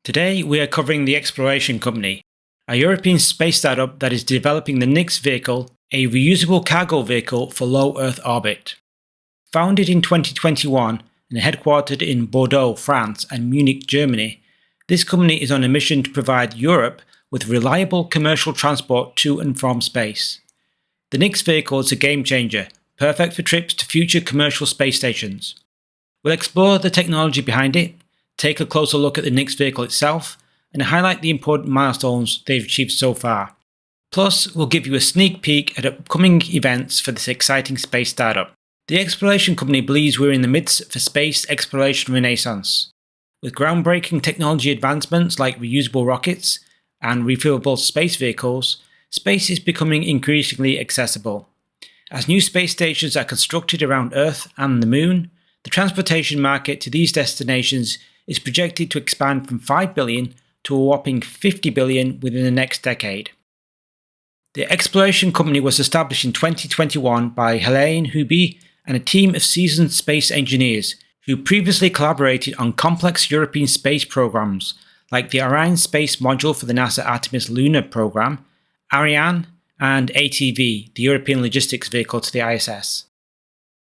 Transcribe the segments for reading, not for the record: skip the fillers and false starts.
Today we are covering the Exploration Company, a European space startup that is developing the Nyx vehicle, a reusable cargo vehicle for low Earth orbit. Founded in 2021 and headquartered in Bordeaux, France and Munich, Germany, this company is on a mission to provide Europe with reliable commercial transport to and from space. The Nyx vehicle is a game changer, perfect for trips to future commercial space stations. We'll explore the technology behind it, take a closer look at the Nyx vehicle itself, and highlight the important milestones they've achieved so far. Plus, we'll give you a sneak peek at upcoming events for this exciting space startup. The Exploration Company believes we're in the midst of a space exploration renaissance. With groundbreaking technology advancements like reusable rockets and refuelable space vehicles, space is becoming increasingly accessible. As new space stations are constructed around Earth and the Moon, the transportation market to these destinations is projected to expand from 5 billion to a whopping 50 billion within the next decade. The Exploration Company was established in 2021 by Helene Huby and a team of seasoned space engineers who previously collaborated on complex European space programs like the Orion Space Module for the NASA Artemis Lunar Program, Ariane, and ATV, the European Logistics Vehicle to the ISS.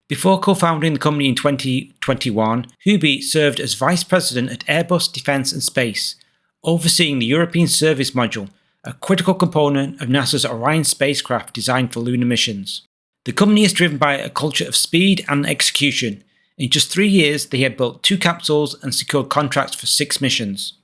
Before co-founding the company in 2021, Huby served as Vice President at Airbus Defence and Space, overseeing the European Service Module, a critical component of NASA's Orion spacecraft designed for lunar missions. The company is driven by a culture of speed and execution. In just 3 years, they have built 2 capsules and secured contracts for 6 missions.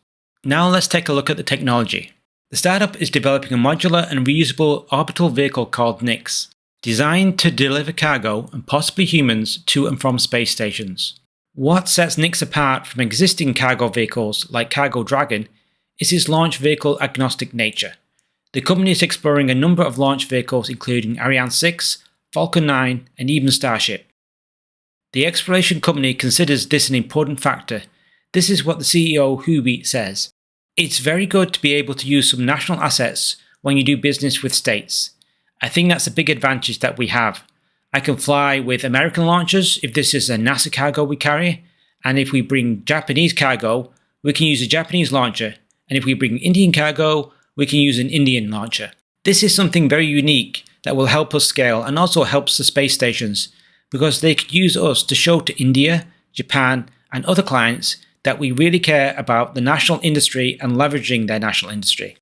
Now let's take a look at the technology. The startup is developing a modular and reusable orbital vehicle called Nyx, designed to deliver cargo and possibly humans to and from space stations. What sets Nyx apart from existing cargo vehicles like Cargo Dragon is its launch vehicle agnostic nature. The company is exploring a number of launch vehicles including Ariane 6, Falcon 9 and even Starship. The Exploration Company considers this an important factor. This is what the CEO Huby says. It's very good to be able to use some national assets when you do business with states. I think that's a big advantage that we have. I can fly with American launchers if this is a NASA cargo we carry, and if we bring Japanese cargo, we can use a Japanese launcher, and if we bring Indian cargo, we can use an Indian launcher. This is something very unique that will help us scale and also helps the space stations, because they could use us to show to India, Japan, and other clients that we really care about the national industry and leveraging their national industry.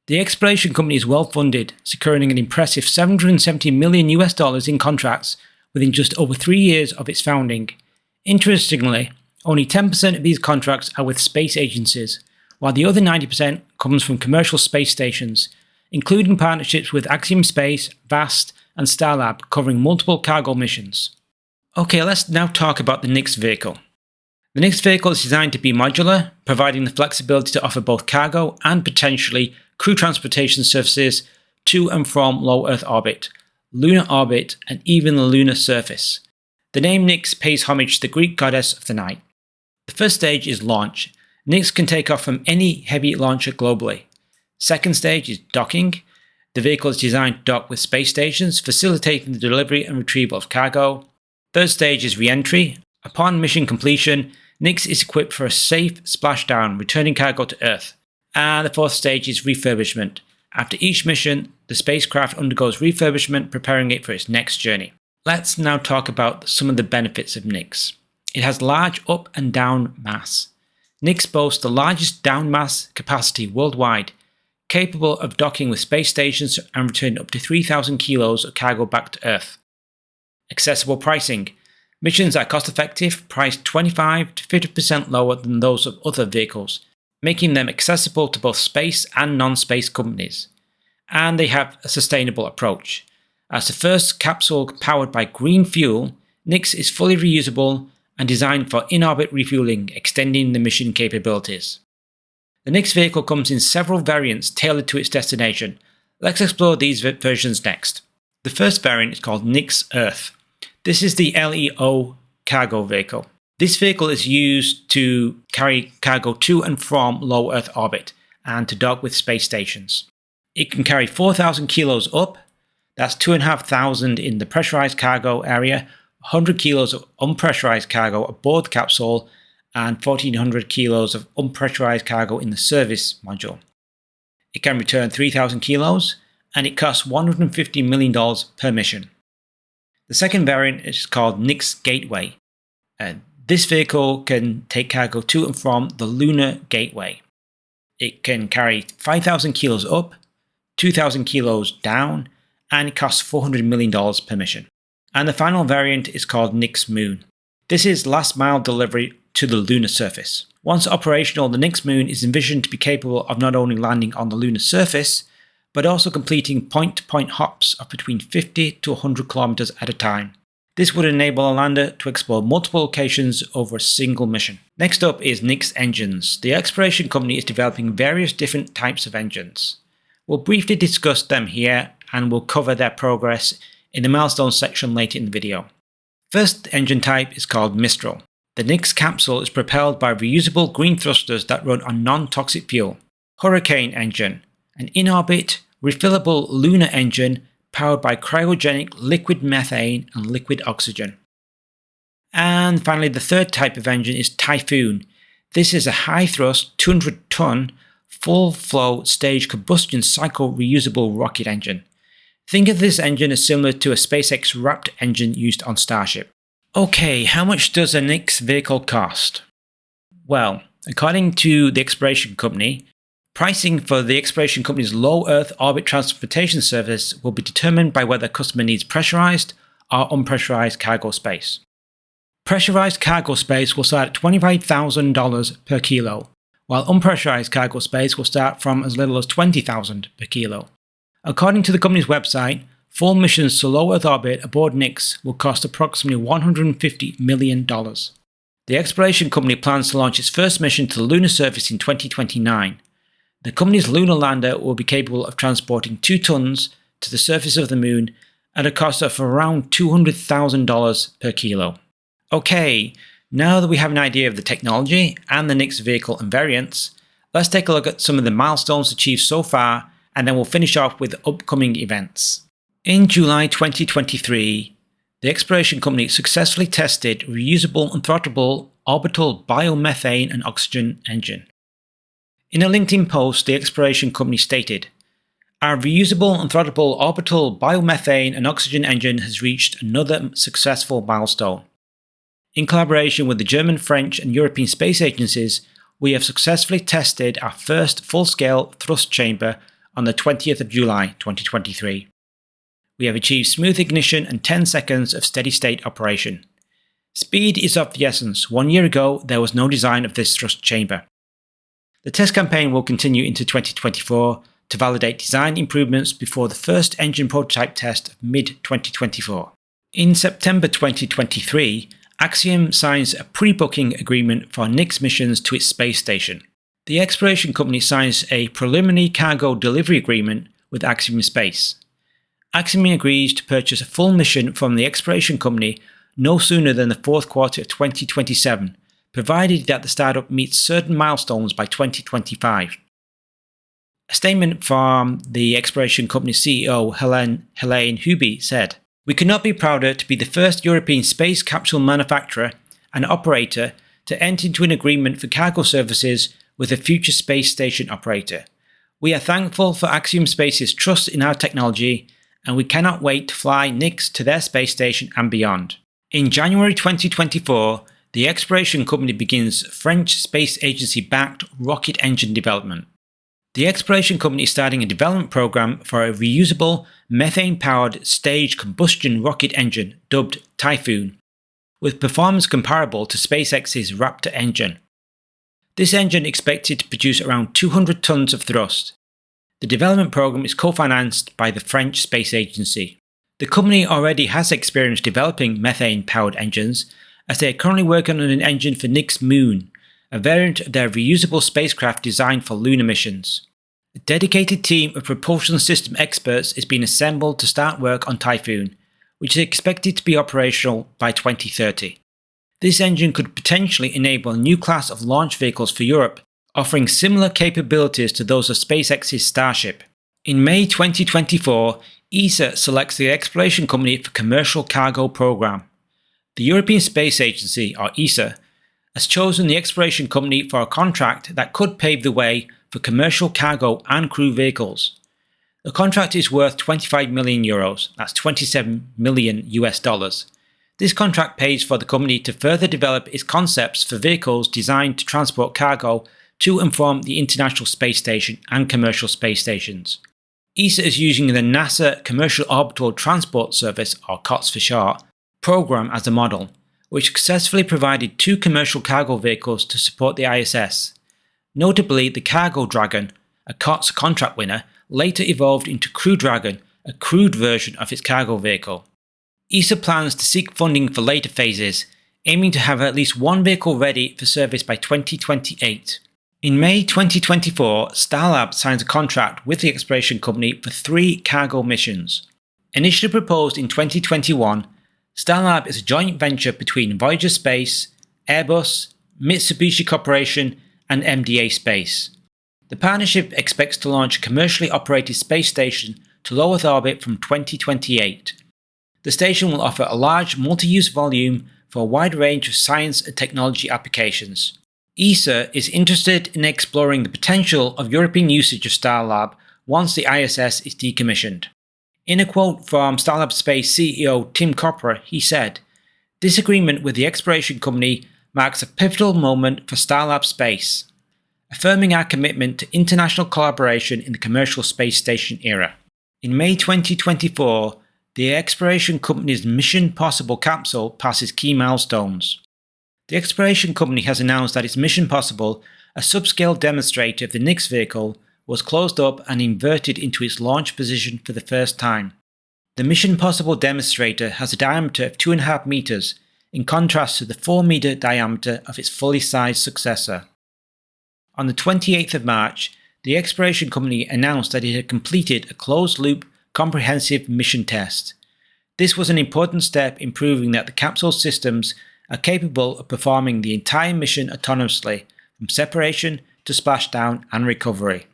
The Exploration Company is well funded, securing an impressive $770 million in contracts within just over 3 years of its founding. Interestingly, only 10% of these contracts are with space agencies, while the other 90% comes from commercial space stations, including partnerships with Axiom Space, VAST, and Starlab covering multiple cargo missions. Okay, let's now talk about the Nyx vehicle. The Nyx vehicle is designed to be modular, providing the flexibility to offer both cargo and potentially crew transportation services to and from low Earth orbit, lunar orbit, and even the lunar surface. The name Nyx pays homage to the Greek goddess of the night. The first stage is launch. Nyx can take off from any heavy launcher globally. Second stage is docking. The vehicle is designed to dock with space stations, facilitating the delivery and retrieval of cargo. Third stage is re-entry. Upon mission completion, Nyx is equipped for a safe splashdown, returning cargo to Earth. And the fourth stage is refurbishment. After each mission, the spacecraft undergoes refurbishment, preparing it for its next journey. Let's now talk about some of the benefits of Nyx. It has large up and down mass. Nyx boasts the largest down mass capacity worldwide, capable of docking with space stations and returning up to 3,000 kilos of cargo back to Earth. Accessible pricing. Missions are cost-effective, priced 25 to 50% lower than those of other vehicles, making them accessible to both space and non-space companies. And they have a sustainable approach. As the first capsule powered by green fuel, Nyx is fully reusable and designed for in-orbit refueling, extending the mission capabilities. The Nyx vehicle comes in several variants tailored to its destination. Let's explore these versions next. The first variant is called Nyx Earth. This is the LEO cargo vehicle. This vehicle is used to carry cargo to and from low Earth orbit and to dock with space stations. It can carry 4,000 kilos up, that's 2,500 in the pressurized cargo area, 100 kilos of unpressurized cargo aboard the capsule, and 1,400 kilos of unpressurized cargo in the service module. It can return 3,000 kilos, and it costs $150 million per mission. The second variant is called Nyx Gateway. This vehicle can take cargo to and from the Lunar Gateway. It can carry 5,000 kilos up, 2,000 kilos down, and it costs $400 million per mission. And the final variant is called Nyx Moon. This is last mile delivery to the lunar surface. Once operational, the Nyx Moon is envisioned to be capable of not only landing on the lunar surface, but also completing point-to-point hops of between 50 to 100 kilometers at a time. This would enable a lander to explore multiple locations over a single mission. Next up is Nyx Engines. The exploration company is developing various different types of engines. We'll briefly discuss them here, and we'll cover their progress in the milestones section later in the video. First engine type is called Mistral. The Nyx capsule is propelled by reusable green thrusters that run on non-toxic fuel. Hurricane engine, an in-orbit, refillable lunar engine powered by cryogenic liquid methane and liquid oxygen. And finally, the third type of engine is Typhoon. This is a high-thrust, 200-ton, full-flow stage combustion cycle reusable rocket engine. Think of this engine as similar to a SpaceX Raptor engine used on Starship. Okay, how much does a Nyx vehicle cost? Well, according to the exploration company, pricing for the exploration company's low Earth orbit transportation service will be determined by whether the customer needs pressurized or unpressurized cargo space. Pressurized cargo space will start at $25,000 per kilo, while unpressurized cargo space will start from as little as $20,000 per kilo. According to the company's website, full missions to low Earth orbit aboard Nyx will cost approximately $150 million. The exploration company plans to launch its first mission to the lunar surface in 2029. The company's lunar lander will be capable of transporting 2 tons to the surface of the moon at a cost of around $200,000 per kilo. Okay, now that we have an idea of the technology and the Nyx vehicle and variants, let's take a look at some of the milestones achieved so far, and then we'll finish off with upcoming events. In July 2023, the exploration company successfully tested reusable and throttleable orbital biomethane and oxygen engine. In a LinkedIn post, the exploration company stated, "Our reusable and throttleable orbital biomethane and oxygen engine has reached another successful milestone. In collaboration with the German, French, and European space agencies, we have successfully tested our first full-scale thrust chamber on the 20th of July 2023. We have achieved smooth ignition and 10 seconds of steady-state operation. Speed is of the essence. 1 year ago, there was no design of this thrust chamber. The test campaign will continue into 2024 to validate design improvements before the first engine prototype test of mid-2024. In September 2023, Axiom signs a pre-booking agreement for Nyx missions to its space station. The exploration company signs a preliminary cargo delivery agreement with Axiom Space. Axiom agrees to purchase a full mission from the exploration company no sooner than the fourth quarter of 2027, provided that the startup meets certain milestones by 2025. A statement from the exploration company's CEO Helene Huby said, "We could not be prouder to be the first European space capsule manufacturer and operator to enter into an agreement for cargo services with a future space station operator. We are thankful for Axiom Space's trust in our technology, and we cannot wait to fly Nyx to their space station and beyond." In January 2024, the exploration company begins French Space Agency-backed rocket engine development. The exploration company is starting a development program for a reusable, methane-powered stage combustion rocket engine dubbed Typhoon, with performance comparable to SpaceX's Raptor engine. This engine is expected to produce around 200 tons of thrust. The development program is co-financed by the French Space Agency. The company already has experience developing methane-powered engines, as they are currently working on an engine for Nyx Moon, a variant of their reusable spacecraft designed for lunar missions. A dedicated team of propulsion system experts is being assembled to start work on Typhoon, which is expected to be operational by 2030. This engine could potentially enable a new class of launch vehicles for Europe, offering similar capabilities to those of SpaceX's Starship. In May 2024, ESA selects the exploration company for commercial cargo program. The European Space Agency, or ESA, has chosen the exploration company for a contract that could pave the way for commercial cargo and crew vehicles. The contract is worth €25 million, that's 27 million US dollars. This contract pays for the company to further develop its concepts for vehicles designed to transport cargo to and from the International Space Station and commercial space stations. ESA is using the NASA Commercial Orbital Transport Service, or COTS for short, program as a model, which successfully provided 2 commercial cargo vehicles to support the ISS. Notably, the Cargo Dragon, a COTS contract winner, later evolved into Crew Dragon, a crewed version of its cargo vehicle. ESA plans to seek funding for later phases, aiming to have at least one vehicle ready for service by 2028. In May 2024, Starlab signs a contract with the exploration company for 3 cargo missions. Initially proposed in 2021, Starlab is a joint venture between Voyager Space, Airbus, Mitsubishi Corporation, and MDA Space. The partnership expects to launch a commercially operated space station to low Earth orbit from 2028. The station will offer a large multi-use volume for a wide range of science and technology applications. ESA is interested in exploring the potential of European usage of Starlab once the ISS is decommissioned. In a quote from Starlab Space CEO Tim Kopra, he said, "This agreement with the exploration company marks a pivotal moment for Starlab Space, affirming our commitment to international collaboration in the commercial space station era." In May 2024, the exploration company's Mission Possible capsule passes key milestones. The exploration company has announced that its Mission Possible, a subscale demonstrator of the Nix vehicle, was closed up and inverted into its launch position for the first time. The Mission Possible demonstrator has a diameter of 2.5 meters, in contrast to the 4-meter diameter of its fully sized successor. On the 28th of March, the exploration company announced that it had completed a closed-loop comprehensive mission test. This was an important step in proving that the capsule systems are capable of performing the entire mission autonomously, from separation to splashdown and recovery.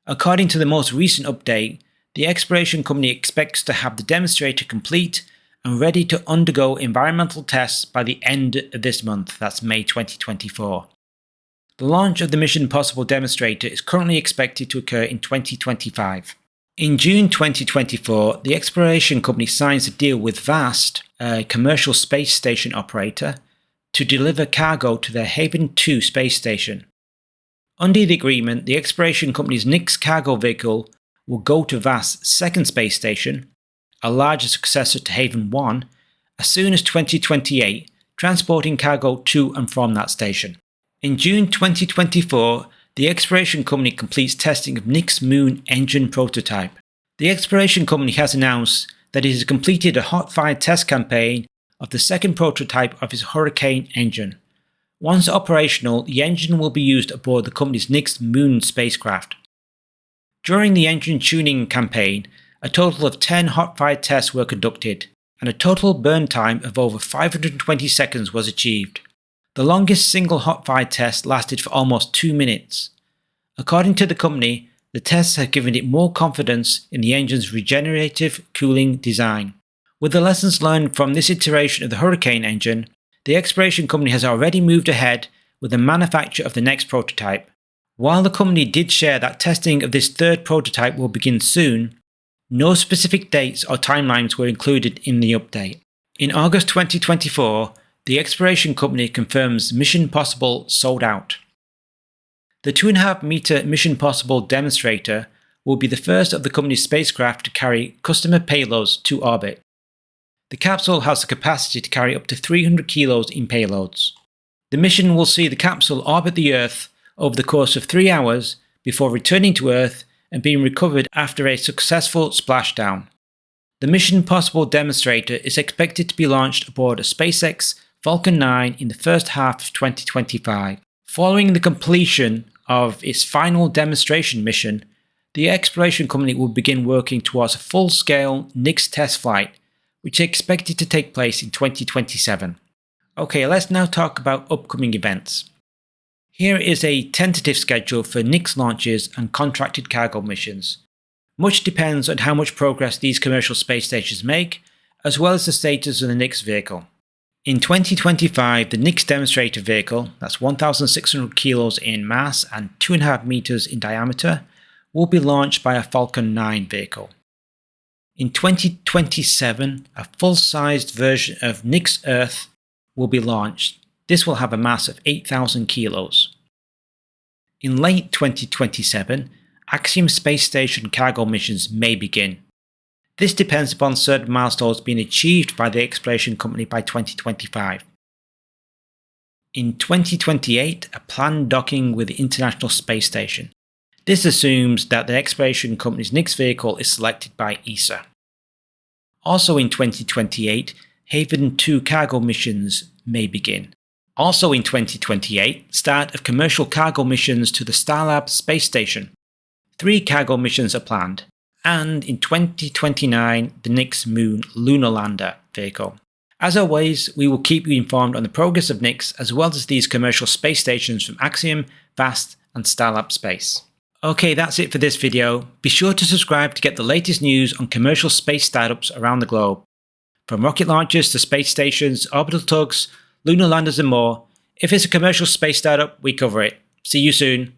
According to the most recent update, the exploration company expects to have the demonstrator complete and ready to undergo environmental tests by the end of this month, that's May 2024. The launch of the Mission Possible demonstrator is currently expected to occur in 2025. In June 2024, the exploration company signs a deal with VAST, a commercial space station operator, to deliver cargo to their Haven 2 space station. Under the agreement, the exploration company's Nix cargo vehicle will go to VAST's second space station, a larger successor to Haven 1, as soon as 2028, transporting cargo to and from that station. In June 2024, the exploration company completes testing of Nix Moon engine prototype. The exploration company has announced that it has completed a hot-fired test campaign of the second prototype of its Hurricane engine. Once operational, the engine will be used aboard the company's Nix Moon spacecraft. During the engine tuning campaign, a total of 10 hot-fired tests were conducted, and a total burn time of over 520 seconds was achieved. The longest single hot-fired test lasted for almost 2 minutes. According to the company, the tests have given it more confidence in the engine's regenerative cooling design. With the lessons learned from this iteration of the Hurricane engine, the exploration company has already moved ahead with the manufacture of the next prototype. While the company did share that testing of this third prototype will begin soon, no specific dates or timelines were included in the update. In August 2024, the exploration company confirms Mission Possible sold out. The 2.5 meter Mission Possible demonstrator will be the first of the company's spacecraft to carry customer payloads to orbit. The capsule has the capacity to carry up to 300 kilos in payloads. The mission will see the capsule orbit the Earth over the course of 3 hours before returning to Earth and being recovered after a successful splashdown. The Mission Possible demonstrator is expected to be launched aboard a SpaceX Falcon 9 in the first half of 2025. Following the completion of its final demonstration mission, the exploration company will begin working towards a full-scale Nix test flight, which is expected to take place in 2027. Okay, let's now talk about upcoming events. Here is a tentative schedule for Nix launches and contracted cargo missions. Much depends on how much progress these commercial space stations make, as well as the status of the Nix vehicle. In 2025, the Nix demonstrator vehicle, that's 1,600 kilos in mass and 2.5 meters in diameter, will be launched by a Falcon 9 vehicle. In 2027, a full-sized version of Nix Earth will be launched. This will have a mass of 8,000 kilos. In late 2027, Axiom space station cargo missions may begin. This depends upon certain milestones being achieved by the exploration company by 2025. In 2028, a planned docking with the International Space Station. This assumes that the exploration company's Nix vehicle is selected by ESA. Also in 2028, Haven 2 cargo missions may begin. Also in 2028, start of commercial cargo missions to the Starlab space station. 3 cargo missions are planned. And in 2029, the Nix Moon Lunar Lander vehicle. As always, we will keep you informed on the progress of Nix as well as these commercial space stations from Axiom, VAST and Starlab Space. Okay, that's it for this video. Be sure to subscribe to get the latest news on commercial space startups around the globe. From rocket launchers to space stations, orbital tugs, lunar landers and more, if it's a commercial space startup, we cover it. See you soon.